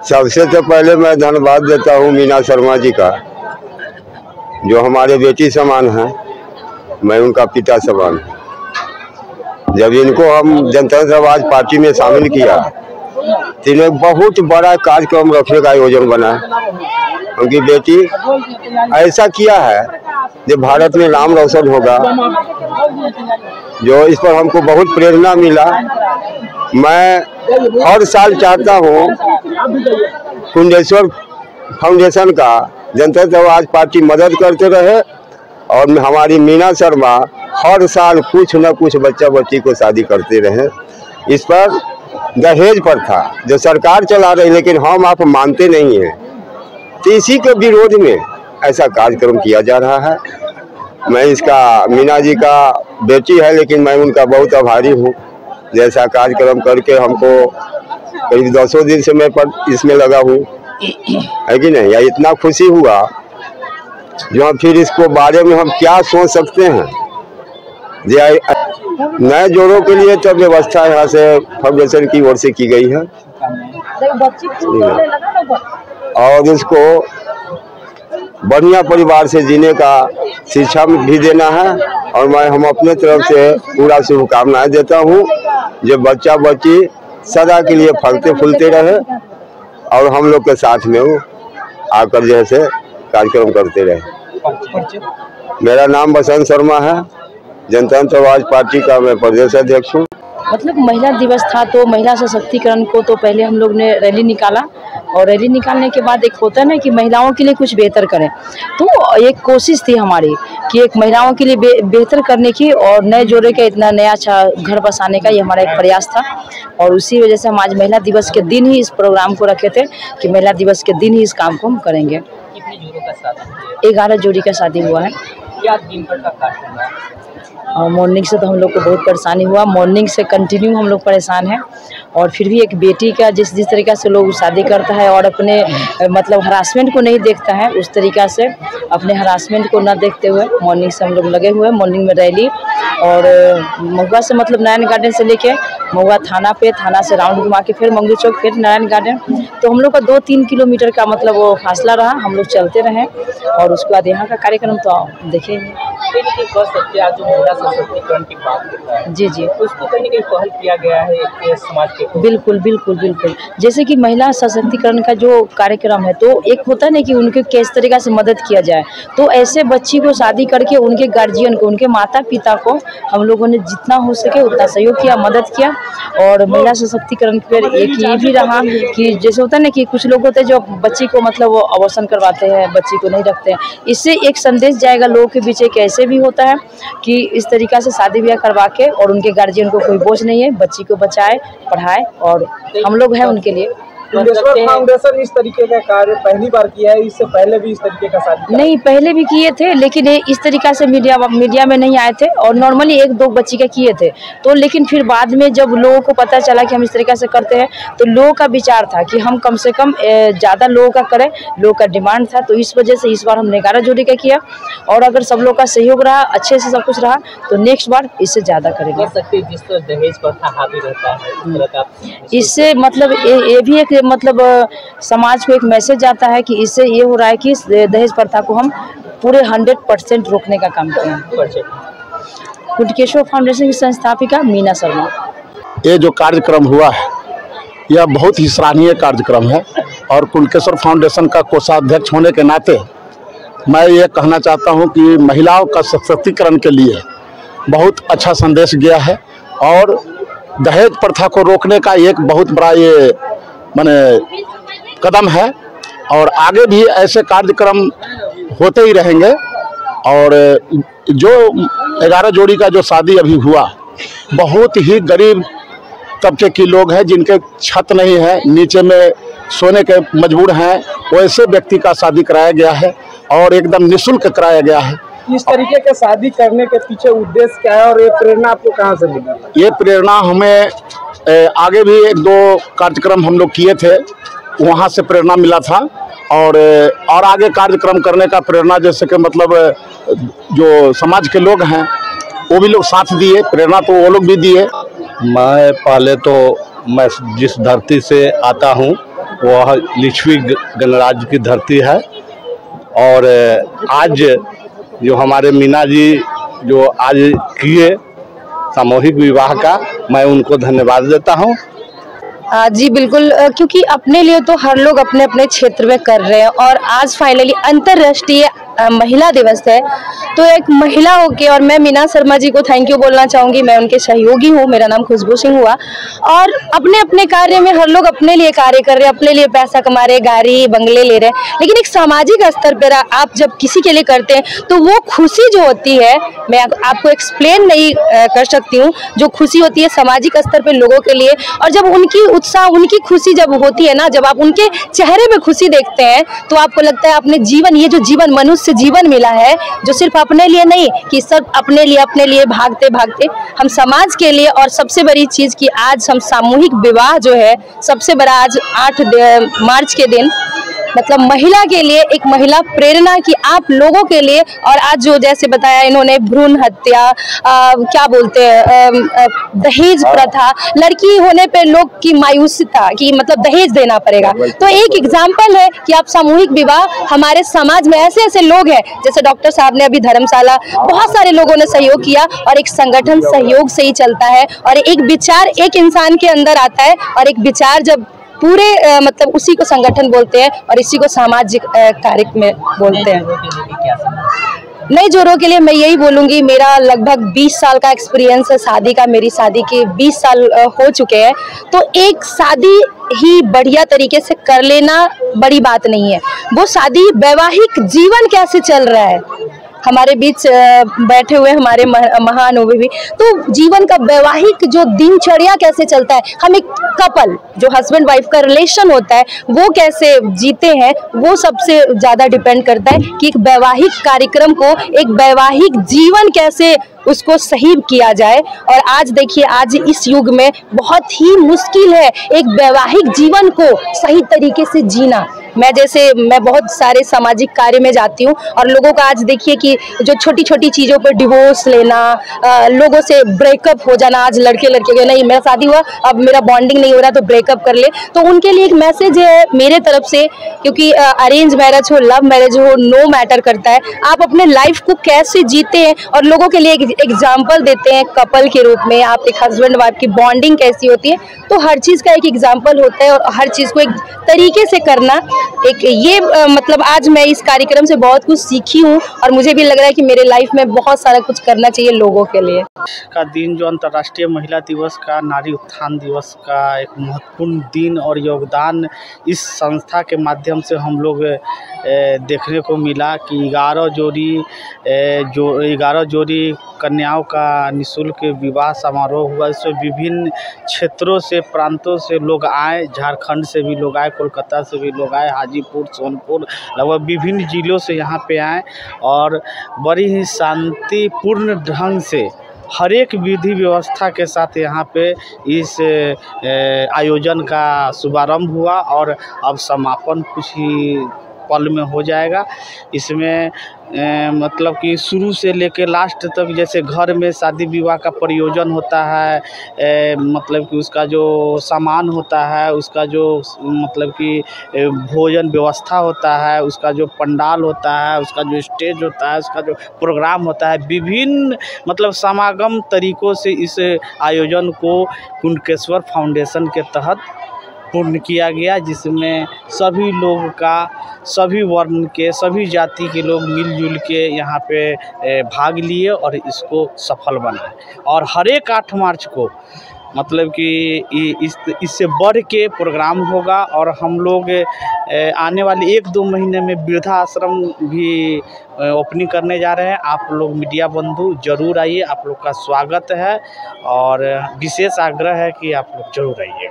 सबसे तो पहले मैं धन्यवाद देता हूँ मीना शर्मा जी का, जो हमारे बेटी समान हैं, मैं उनका पिता समान हूँ। जब इनको हम जनता दल आज पार्टी में शामिल किया तो इन्हें बहुत बड़ा कार्यक्रम रखने का आयोजन बना। उनकी बेटी ऐसा किया है जो भारत में नाम रोशन होगा, जो इस पर हमको बहुत प्रेरणा मिला। मैं हर साल चाहता हूँ कुंडेश्वर फाउंडेशन का जनता दल आज पार्टी मदद करते रहे और हमारी मीना शर्मा हर साल कुछ न कुछ बच्चा बच्ची को शादी करते रहे। इस पर दहेज प्रथा जो सरकार चला रही, लेकिन हम आप मानते नहीं हैं, तो इसी के विरोध में ऐसा कार्यक्रम किया जा रहा है। मैं इसका मीना जी का बेटी है, लेकिन मैं उनका बहुत आभारी हूँ। जैसा कार्यक्रम करके हमको करीब 200 दिन से मैं इसमें लगा हूँ, है कि नहीं। या इतना खुशी हुआ जो हम फिर इसको बारे में हम क्या सोच सकते हैं। नए जोड़ों के लिए तो व्यवस्था यहाँ से फाउंडेशन की ओर से की गई है और उसको बढ़िया परिवार से जीने का शिक्षा भी देना है। और हम अपने तरफ से पूरा शुभकामनाएं देता हूँ जो बच्चा बच्ची सदा के लिए फलते फूलते रहे और हम लोग के साथ में वो आकर जैसे कार्यक्रम करते रहे। मेरा नाम बसंत शर्मा है, जनता दल पार्टी का मैं प्रदेश अध्यक्ष हूँ। मतलब महिला दिवस था तो महिला सशक्तिकरण को तो पहले हम लोग ने रैली निकाला और रैली निकालने के बाद एक होता है ना कि महिलाओं के लिए कुछ बेहतर करें, तो एक कोशिश थी हमारी कि एक महिलाओं के लिए बेहतर करने की और नए जोड़े का इतना नया अच्छा घर बसाने का, ये हमारा एक प्रयास था। और उसी वजह से हम आज महिला दिवस के दिन ही इस प्रोग्राम को रखे थे कि महिला दिवस के दिन ही इस काम को हम करेंगे। कितनी जोड़ों का शादी? 11 जोड़ी का शादी हुआ है। क्या दिन भर का कार्यक्रम है? मॉर्निंग से तो हम लोग को बहुत परेशानी हुआ, मॉर्निंग से कंटिन्यू हम लोग परेशान हैं। और फिर भी एक बेटी का जिस तरीक़ा से लोग शादी करता है और अपने मतलब हरासमेंट को नहीं देखता है, उस तरीक़ा से अपने हरासमेंट को ना देखते हुए मॉर्निंग से हम लोग लगे हुए हैं। मॉर्निंग में रैली और महुआ से मतलब नारायण गार्डन से लेके महुआ थाना पे, थाना से राउंड घुमा के फिर मंगरू चौक, फिर नारायण गार्डन, तो हम लोग का 2-3 किलोमीटर का मतलब वो फासला रहा। हम लोग चलते रहे और उसके बाद यहाँ का कार्यक्रम तो देखेंगे। सशक्तिकरण की बात होता है, जी जी, उसको कहीं ना कहीं पहल किया गया है एक समाज के। बिल्कुल बिल्कुल बिल्कुल, जैसे कि महिला सशक्तिकरण का जो कार्यक्रम है, तो एक होता है ना कि उनके किस तरीक़ा से मदद किया जाए, तो ऐसे बच्ची को शादी करके उनके गार्जियन को, उनके माता पिता को हम लोगों ने जितना हो सके उतना सहयोग किया, मदद किया। और महिला सशक्तिकरण पर एक ये भी रहा कि जैसे होता है ना कि कुछ लोग होते हैं जो बच्ची को मतलब अबॉर्शन करवाते हैं, बच्ची को नहीं रखते हैं, इससे एक संदेश जाएगा लोगों के बीच एक ऐसे भी होता है कि इस तरीक़ा से शादी ब्याह करवा के और उनके गार्जियन को कोई बोझ नहीं है, बच्ची को बचाए, पढ़ाए और हम लोग हैं उनके लिए। कुंडेश्वर फाउंडेशन इस तरीके का कार्य पहली बार किया है, इससे पहले भी इस तरीके का शादी नहीं, पहले भी किए थे, लेकिन इस तरीक़ा से मीडिया में नहीं आए थे और नॉर्मली 1-2 बच्ची का किए थे। तो लेकिन फिर बाद में जब लोगों को पता चला कि हम इस तरीक़ा से करते हैं, तो लोगों का विचार था कि हम कम से कम ज़्यादा लोगों का करें, लोगों का डिमांड था। तो इस वजह से इस बार हमने 11 जोड़ी का किया और अगर सब लोग का सहयोग रहा, अच्छे से सब कुछ रहा, तो नेक्स्ट बार इससे ज़्यादा करेंगे। जिस तरह दहेज प्रथा हावी रहता है, इससे मतलब ये भी एक मतलब समाज को एक मैसेज आता है कि इससे ये हो रहा है कि दहेज प्रथा को हम पूरे 100% रोकने का काम करें। कुंडेश्वर फाउंडेशन की संस्थापिका मीना शर्मा। ये जो कार्यक्रम हुआ है यह बहुत ही सराहनीय कार्यक्रम है और कुंडेश्वर फाउंडेशन का कोषाध्यक्ष होने के नाते मैं ये कहना चाहता हूँ कि महिलाओं का सशक्तिकरण के लिए बहुत अच्छा संदेश गया है और दहेज प्रथा को रोकने का एक बहुत बड़ा ये कदम है और आगे भी ऐसे कार्यक्रम होते ही रहेंगे। और जो 11 जोड़ी का जो शादी अभी हुआ, बहुत ही गरीब तबके की लोग हैं जिनके छत नहीं है, नीचे में सोने के मजबूर हैं, वैसे व्यक्ति का शादी कराया गया है और एकदम निःशुल्क कराया गया है। इस तरीके के शादी करने के पीछे उद्देश्य क्या है और ये प्रेरणा आपको कहाँ से मिली? ये प्रेरणा हमें आगे भी 1-2 कार्यक्रम हम लोग किए थे, वहाँ से प्रेरणा मिला था और आगे कार्यक्रम करने का प्रेरणा जैसे कि मतलब जो समाज के लोग हैं वो भी लोग साथ दिए, प्रेरणा तो वो लोग भी दिए। मैं पहले तो मैं जिस धरती से आता हूँ वह लिच्छवी गणराज्य की धरती है। और आज जो हमारे मीना जी जो आज किए सामूहिक विवाह का, मैं उनको धन्यवाद देता हूँ। जी बिल्कुल, क्योंकि अपने लिए तो हर लोग अपने अपने क्षेत्र में कर रहे हैं और आज फाइनली अंतर्राष्ट्रीय महिला दिवस है, तो एक महिला होके और मैं मीना शर्मा जी को थैंक यू बोलना चाहूँगी। मैं उनके सहयोगी हूँ, मेरा नाम खुशबू सिंह हुआ। और अपने अपने कार्य में हर लोग अपने लिए कार्य कर रहे हैं, अपने लिए पैसा कमा रहे, गाड़ी बंगले ले रहे हैं, लेकिन एक सामाजिक स्तर पर आप जब किसी के लिए करते हैं तो वो खुशी जो होती है, मैं आपको एक्सप्लेन नहीं कर सकती हूँ। जो खुशी होती है सामाजिक स्तर पर लोगों के लिए, और जब उनकी उत्साह, उनकी खुशी जब होती है ना, जब आप उनके चेहरे में खुशी देखते हैं तो आपको लगता है आपने जीवन, ये जो जीवन मनुष्य जीवन मिला है, जो सिर्फ अपने लिए नहीं कि सब अपने लिए भागते भागते हम समाज के लिए। और सबसे बड़ी चीज कि आज हम सामूहिक विवाह जो है सबसे बड़ा, आज 8 मार्च के दिन मतलब महिला के लिए एक महिला प्रेरणा की आप लोगों के लिए। और आज जो जैसे बताया इन्होंने भ्रूण हत्या, क्या बोलते हैं, दहेज प्रथा, लड़की होने पे लोग की मायूसियता कि मतलब दहेज देना पड़ेगा, तो एक एग्जाम्पल है कि आप सामूहिक विवाह हमारे समाज में ऐसे ऐसे लोग हैं, जैसे डॉक्टर साहब ने अभी धर्मशाला, बहुत सारे लोगों ने सहयोग किया और एक संगठन सहयोग से ही चलता है। और एक विचार एक इंसान के अंदर आता है और एक विचार जब पूरे मतलब उसी को संगठन बोलते हैं और इसी को सामाजिक कार्य में बोलते हैं। नई जोड़ों के लिए मैं यही बोलूँगी, मेरा लगभग 20 साल का एक्सपीरियंस है शादी का। मेरी शादी के 20 साल हो चुके हैं, तो एक शादी ही बढ़िया तरीके से कर लेना बड़ी बात नहीं है, वो शादी वैवाहिक जीवन कैसे चल रहा है। हमारे बीच बैठे हुए हमारे महानुभावी, तो जीवन का वैवाहिक जो दिनचर्या कैसे चलता है, हम एक कपल जो हस्बैंड वाइफ का रिलेशन होता है वो कैसे जीते हैं, वो सबसे ज़्यादा डिपेंड करता है कि एक वैवाहिक कार्यक्रम को, एक वैवाहिक जीवन कैसे उसको सही किया जाए। और आज देखिए, आज इस युग में बहुत ही मुश्किल है एक वैवाहिक जीवन को सही तरीके से जीना। मैं बहुत सारे सामाजिक कार्य में जाती हूँ और लोगों का आज देखिए कि जो छोटी छोटी चीज़ों पर डिवोर्स लेना, लोगों से ब्रेकअप हो जाना, आज लड़के के नहीं, मेरा शादी हुआ अब मेरा बॉन्डिंग नहीं हो रहा तो ब्रेकअप कर ले, तो उनके लिए एक मैसेज है मेरे तरफ से, क्योंकि अरेंज मैरिज हो, लव मैरिज हो, नो मैटर करता है, आप अपने लाइफ को कैसे जीते हैं और लोगों के लिए एग्जाम्पल देते हैं कपल के रूप में। आप एक हस्बैंड वाइफ की बॉन्डिंग कैसी होती है, तो हर चीज़ का एक एग्जाम्पल होता है और हर चीज़ को एक तरीके से करना, एक ये मतलब आज मैं इस कार्यक्रम से बहुत कुछ सीखी हूँ और मुझे भी लग रहा है कि मेरे लाइफ में बहुत सारा कुछ करना चाहिए लोगों के लिए। का दिन जो अंतर्राष्ट्रीय महिला दिवस का, नारी उत्थान दिवस का एक महत्वपूर्ण दिन और योगदान इस संस्था के माध्यम से हम लोग देखने को मिला कि 11 जोड़ी कन्याओं का निःशुल्क विवाह समारोह हुआ। इसमें विभिन्न क्षेत्रों से, प्रांतों से लोग आए, झारखंड से भी लोग आए, कोलकाता से भी लोग आए, हाजीपुर, सोनपुर, लगभग विभिन्न जिलों से यहाँ पे आए और बड़ी ही शांतिपूर्ण ढंग से हर एक विधि व्यवस्था के साथ यहाँ पे इस आयोजन का शुभारंभ हुआ और अब समापन कुछ ही पल में हो जाएगा। इसमें मतलब कि शुरू से लेकर लास्ट तक, जैसे घर में शादी विवाह का प्रयोजन होता है, मतलब कि उसका जो सामान होता है, उसका जो मतलब कि भोजन व्यवस्था होता है, उसका जो पंडाल होता है, उसका जो स्टेज होता है, उसका जो प्रोग्राम होता है, विभिन्न मतलब समागम तरीक़ों से इस आयोजन को कुंडकेश्वर फाउंडेशन के तहत पूर्ण किया गया, जिसमें सभी लोग का, सभी वर्ण के, सभी जाति के लोग मिलजुल के यहाँ पे भाग लिए और इसको सफल बनाए। और हर एक 8 मार्च को मतलब कि इससे बढ़ के प्रोग्राम होगा और हम लोग आने वाले 1-2 महीने में वृद्धा आश्रम भी ओपनिंग करने जा रहे हैं। आप लोग मीडिया बंधु जरूर आइए, आप लोग का स्वागत है और विशेष आग्रह है कि आप लोग जरूर आइए।